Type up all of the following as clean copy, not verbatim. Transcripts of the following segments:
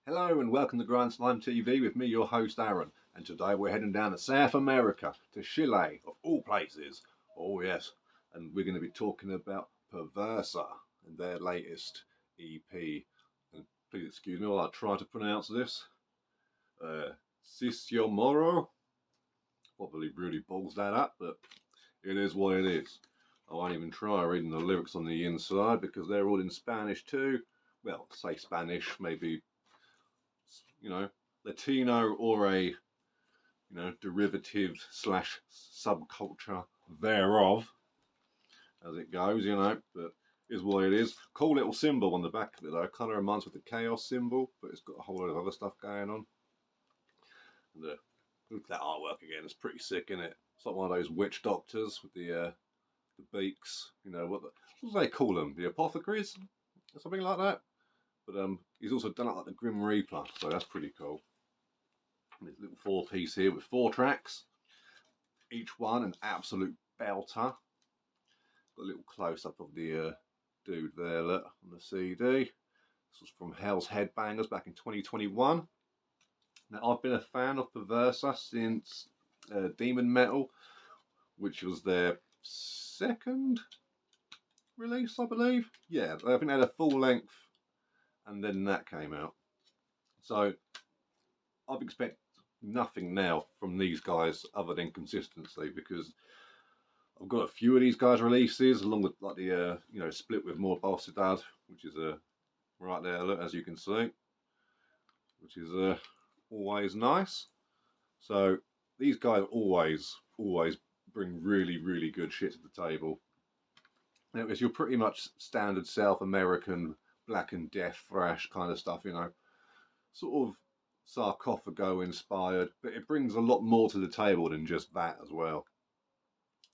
Hello and welcome to Grind Slime TV with me, your host Aaron. And today we're heading down to South America, to Chile, of all places. Oh yes, and we're going to be talking about Perversor and their latest EP. And please excuse me while I try to pronounce this. Psicomoro. Probably really balls that up, but it is what it is. I won't even try reading the lyrics on the inside because they're all in Spanish too. Well, say Spanish, maybe Latino or a derivative slash subculture thereof, as it goes, but is what it is. Cool little symbol on the back of it though. Kind of reminds me of the chaos symbol, but it's got a whole lot of other stuff going on. And look at that artwork again. It's pretty sick, isn't it? It's like one of those witch doctors with the beaks. What do they call them? The apothecaries or something like that. But he's also done it like the Grim Reaper, so that's pretty cool. And this little 4-piece here with 4 tracks, each one an absolute belter. Got a little close up of the dude there, look, on the CD. This was from Hell's Headbangers back in 2021. Now I've been a fan of Perversor since Demon Metal, which was their second release, I believe. Yeah, I think they had a full length and then that came out. So I've expected nothing now from these guys other than consistency, because I've got a few of these guys' releases along with like the split with More Bastard, which is right there, look, as you can see, which is always nice. So these guys always bring really good shit to the table. Now, it's your pretty much standard South American Black and Death thrash kind of stuff, sort of sarcophago inspired, but it brings a lot more to the table than just that as well.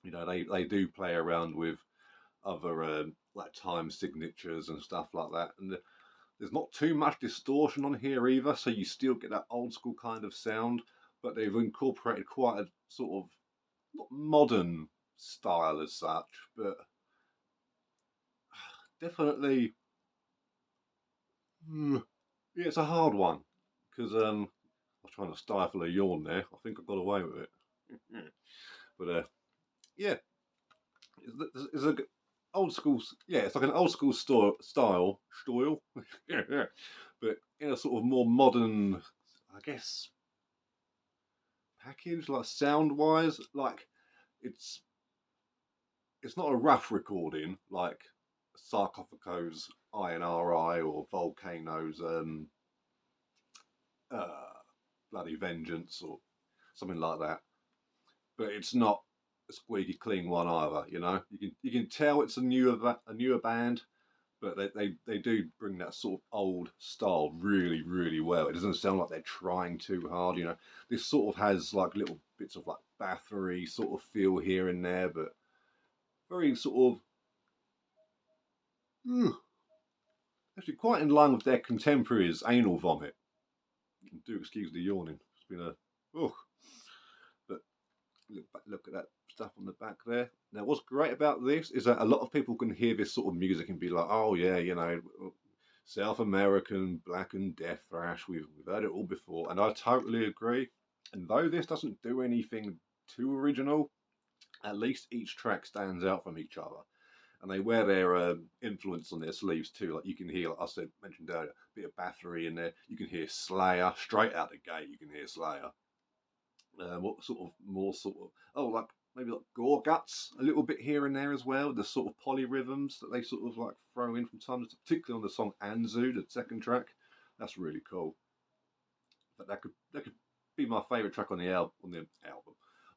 They do play around with other like time signatures and stuff like that, and there's not too much distortion on here either, so you still get that old school kind of sound, but they've incorporated quite a sort of not modern style as such, but definitely yeah, it's a hard one, because I was trying to stifle a yawn there. I think I got away with it. But yeah, it's a old school. Yeah, it's like an old school style, but in a sort of more modern, I guess, package, like sound wise. Like it's not a rough recording like Sarcophago's INRI or Volcano's bloody Vengeance or something like that. But it's not a squeaky clean one either. You can tell it's a newer band, but they do bring that sort of old style really well. It doesn't sound like they're trying too hard. This sort of has like little bits of like Bathory sort of feel here and there, but very sort of actually quite in line with their contemporaries, Anal Vomit. Do excuse the yawning. It's been a but look at that stuff on the back there. Now, what's great about this is that a lot of people can hear this sort of music and be like, "Oh yeah, South American Black and Death thrash. We've heard it all before," and I totally agree. And though this doesn't do anything too original, at least each track stands out from each other. And they wear their influence on their sleeves too. Like you can hear, like I mentioned earlier, a bit of Bathory in there. You can hear Slayer straight out the gate. You can hear Slayer. Like maybe like Gore Guts a little bit here and there as well. The sort of polyrhythms that they sort of like throw in from time to time, particularly on the song Anzu, the second track. That's really cool. But that could be my favourite track on the album.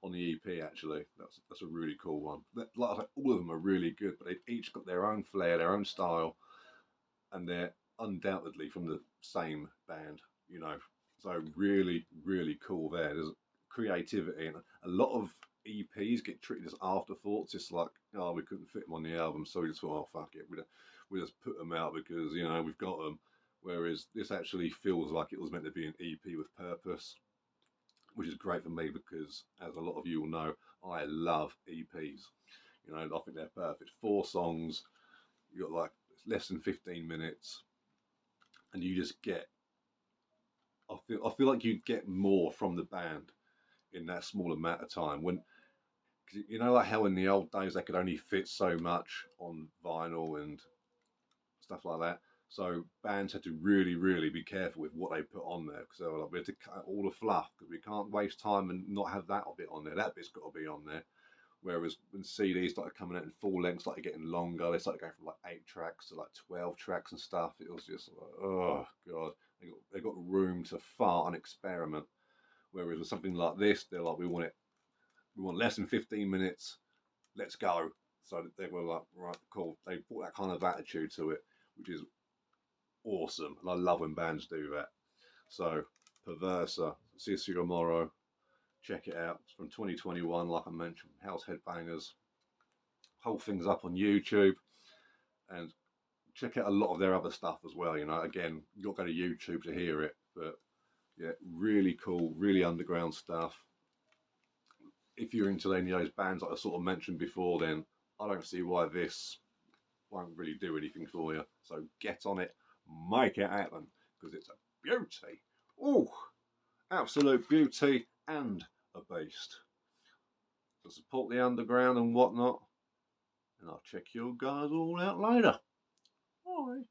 On the EP, actually, that's a really cool one. Like I say, all of them are really good, but they've each got their own flair, their own style, and they're undoubtedly from the same band. So really cool there. There's creativity, and a lot of EPs get treated as afterthoughts. It's like, oh, we couldn't fit them on the album, so we just thought, oh fuck it, we just put them out because we've got them. Whereas this actually feels like it was meant to be an EP with purpose, which is great for me because, as a lot of you will know, I love EPs. I think they're perfect. 4 songs, you got like less than 15 minutes, and you just get feel like you'd get more from the band in that small amount of time. When, you know, like how in the old days they could only fit so much on vinyl and stuff like that. So bands had to really, really be careful with what they put on there, because they were like, we had to cut all the fluff because we can't waste time and not have that bit on there. That bit's got to be on there. Whereas when CDs started coming out in full length, started getting longer, they started going from like 8 tracks to like 12 tracks and stuff. It was just like, oh god, they got room to fart and experiment. Whereas with something like this, they're like, we want less than 15 minutes, let's go. So they were like, right, cool. They brought that kind of attitude to it, which is awesome, and I love when bands do that. So, Perversor, Psicomoro, check it out. It's from 2021, like I mentioned, House Headbangers. Whole thing's up on YouTube, and check out a lot of their other stuff as well. You know, again, you'll go to YouTube to hear it, but yeah, really cool, really underground stuff. If you're into any of those bands like I sort of mentioned before, then I don't see why this won't really do anything for you. So get on it, make it happen, because it's a beauty. Oh, absolute beauty and a beast. So support the underground and whatnot, and I'll check you guys all out later. Bye.